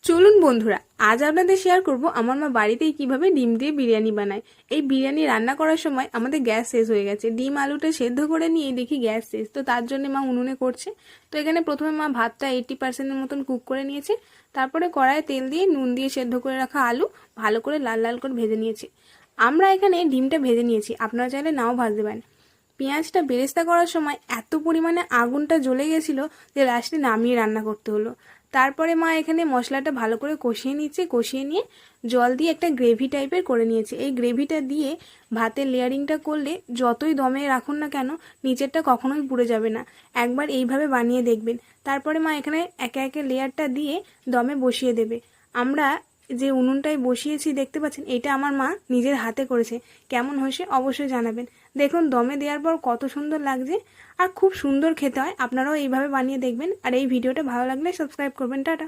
চলুন বন্ধুরা, আজ আপনাদের শেয়ার করব আমার মা বাড়িতেই কিভাবে ডিম দিয়ে বিরিয়ানি বানায়। এই বিরিয়ানি রান্না করার সময় আমাদের গ্যাস শেষ হয়ে গেছে। ডিম আলুটা সেদ্ধ করে নিয়ে দেখি গ্যাস শেষ, তো তার জন্য মা উনুনে করছে। তো এখানে প্রথমে মা ভাতটা 80% মতন কুক করে নিয়েছে। তারপরে কড়াইয়ে তেল দিয়ে নুন দিয়ে সেদ্ধ করে রাখা আলু ভালো করে লাল লাল করে ভেজে নিয়েছে। আমরা এখানে ডিমটা ভেজে নিয়েছি, আপনারা চাইলে নাও ভাজতে পারেন। পেঁয়াজটা বেরেস্তা করার সময় এত পরিমাণে আগুনটা জ্বলে গেছিলো যে লাস্টে নামিয়ে রান্না করতে হলো। তারপরে মা এখানে মশলাটা ভালো করে কষিয়ে নিচ্ছে, কষিয়ে নিয়ে জল দিয়ে একটা গ্রেভি টাইপের করে নিয়েছে। এই গ্রেভিটা দিয়ে ভাতের লেয়ারিংটা করলে যতই দমে রাখুন না কেন নিচেরটা কখনোই পুড়ে যাবে না। একবার এইভাবে বানিয়ে দেখবেন। তারপরে মা এখানে একে একে লেয়ারটা দিয়ে দমে বসিয়ে দেবে। আমরা যে উনুনটায় বসিয়েছি দেখতে পাচ্ছেন, এটা আমার মা নিজের হাতে করেছে। কেমন হয়েছে অবশ্যই জানাবেন। দেখুন দমে দেওয়ার পর কত সুন্দর লাগছে, আর খুব সুন্দর খেতে হয়। আপনারাও এইভাবে বানিয়ে দেখবেন। আর এই ভিডিওটা ভালো লাগলে সাবস্ক্রাইব করবেন। টাটা।